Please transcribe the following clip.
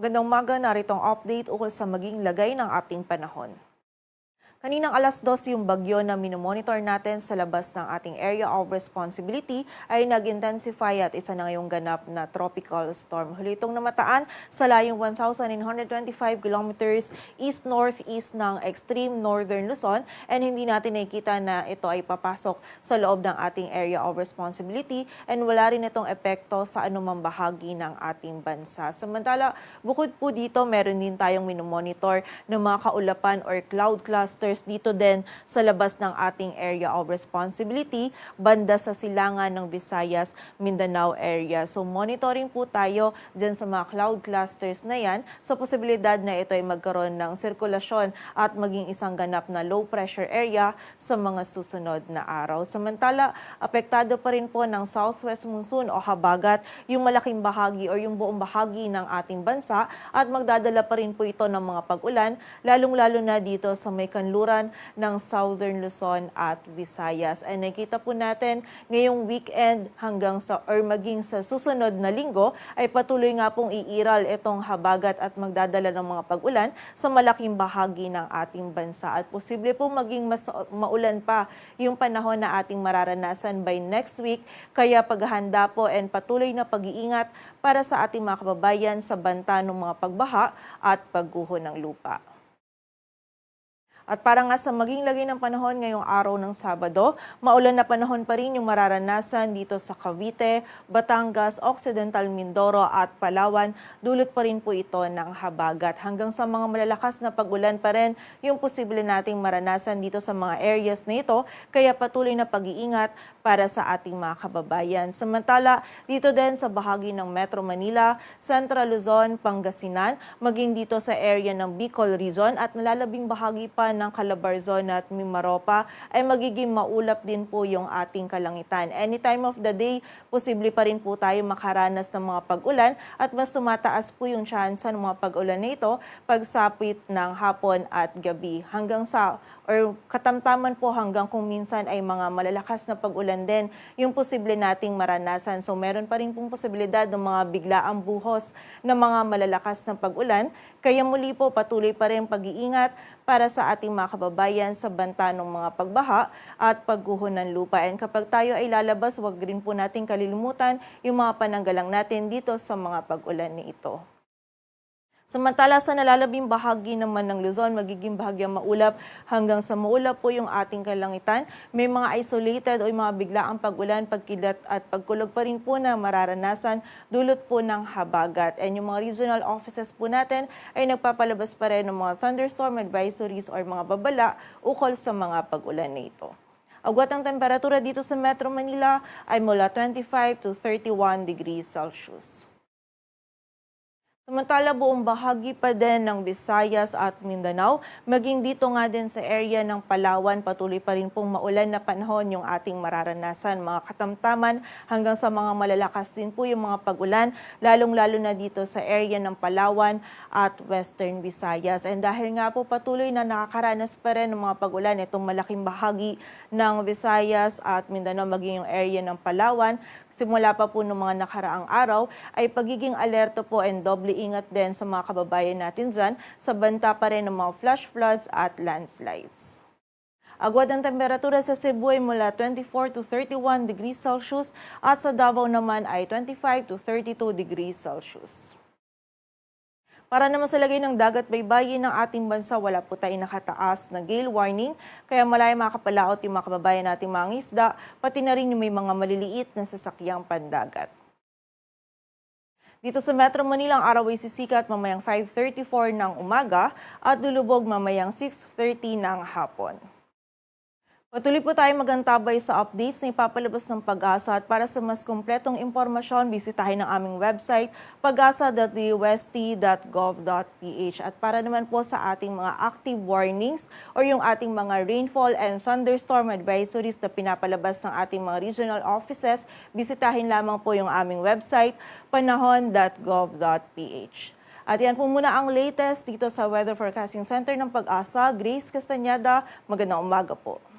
Magandang umaga, narito ang update ukol sa maging lagay ng ating panahon. Kaninang alas 2 yung bagyo na minomonitor natin sa labas ng ating area of responsibility ay nag-intensify at isa na ngayong ganap na tropical storm. Huli itong namataan sa layong 1,925 kilometers east-northeast ng extreme northern Luzon and hindi natin nakikita na ito ay papasok sa loob ng ating area of responsibility and wala rin itong epekto sa anumang bahagi ng ating bansa. Samantala, bukod po dito, meron din tayong minomonitor ng mga kaulapan or cloud clusters dito din sa labas ng ating area of responsibility, banda sa silangan ng Visayas, Mindanao area. So monitoring po tayo dyan sa mga cloud clusters na yan sa posibilidad na ito ay magkaroon ng sirkulasyon at maging isang ganap na low pressure area sa mga susunod na araw. Samantala, apektado pa rin po ng southwest monsoon o habagat yung malaking bahagi o yung buong bahagi ng ating bansa at magdadala pa rin po ito ng mga pag-ulan, lalong-lalo na dito sa may kanluran ng Southern Luzon at Visayas. And nakita po natin ngayong weekend hanggang sa or maging sa susunod na linggo ay patuloy nga pong iiral itong habagat at magdadala ng mga pag-ulan sa malaking bahagi ng ating bansa. At posible po maging mas maulan pa yung panahon na ating mararanasan by next week. Kaya paghahanda po and patuloy na pag-iingat para sa ating mga kababayan sa banta ng mga pagbaha at pagguho ng lupa. At para nga sa maging lagay ng panahon ngayong araw ng Sabado, maulan na panahon pa rin yung mararanasan dito sa Cavite, Batangas, Occidental Mindoro at Palawan. Dulot pa rin po ito ng habagat. Hanggang sa mga malalakas na pag-ulan pa rin yung posible nating maranasan dito sa mga areas na ito, kaya patuloy na pag-iingat para sa ating mga kababayan. Samantala, dito din sa bahagi ng Metro Manila, Central Luzon, Pangasinan, maging dito sa area ng Bicol Region at nalalabing bahagi pa ng Calabarzon at Mimaropa ay magiging maulap din po yung ating kalangitan. Any time of the day, posible pa rin po tayo makaranas ng mga pag-ulan at mas tumataas po yung tsansa ng mga pag-ulan nito pagsapit ng hapon at gabi. Hanggang sa or katamtaman po hanggang kung minsan ay mga malalakas na pag-ulan din yung posible nating maranasan. So meron pa rin pong posibilidad ng mga biglaang buhos ng mga malalakas na pag-ulan. Kaya muli po patuloy pa rin pag-iingat para sa ating mga kababayan sa banta ng mga pagbaha at pagguho ng lupa. And kapag tayo ay lalabas, huwag rin po nating kalilimutan yung mga pananggalang natin dito sa mga pag-ulan na ito. Samantala sa nalalabing bahagi naman ng Luzon, magiging bahagyang maulap hanggang sa maulap po yung ating kalangitan. May mga isolated o mga biglaang pag-ulan, pagkilat at pagkulog pa rin po na mararanasan dulot po ng habagat. And yung mga regional offices po natin ay nagpapalabas pa rin ng mga thunderstorm advisories or mga babala ukol sa mga pag-ulan na ito. Agwat ang temperatura dito sa Metro Manila ay mula 25 to 31 degrees Celsius. Samantala buong bahagi pa din ng Visayas at Mindanao, maging dito nga din sa area ng Palawan, patuloy pa rin pong maulan na panahon yung ating mararanasan. Mga katamtaman hanggang sa mga malalakas din po yung mga pag-ulan, lalong-lalo na dito sa area ng Palawan at Western Visayas. And dahil nga po patuloy na nakakaranas pa rin ng mga pag-ulan, itong malaking bahagi ng Visayas at Mindanao, maging yung area ng Palawan, simula pa po ng mga nakaraang araw, ay pagiging alerto po and doble ingat din sa mga kababayan natin dyan sa banta pa rin ng mga flash floods at landslides. Agwat ang temperatura sa Cebu ay mula 24 to 31 degrees Celsius at sa Davao naman ay 25 to 32 degrees Celsius. Para naman sa lagay ng dagat baybayin ng ating bansa, wala po tayong nakataas na gale warning, kaya malaya makapalaot yung mga kababayan nating mga isda, pati na rin yung may mga maliliit na sasakyang pandagat. Dito sa Metro Manila, ang araw ay sisikat mamayang 5:34 ng umaga at lulubog mamayang 6:30 ng hapon. Patuloy po tayo magantabay sa updates na ipapalabas ng Pag-asa at para sa mas kumpletong impormasyon, bisitahin ang aming website pag-asa.dust.gov.ph. At para naman po sa ating mga active warnings o yung ating mga rainfall and thunderstorm advisories na pinapalabas ng ating mga regional offices, bisitahin lamang po yung aming website panahon.gov.ph. At yan po muna ang latest dito sa Weather Forecasting Center ng Pag-asa. Grace Castañeda, magandang umaga po.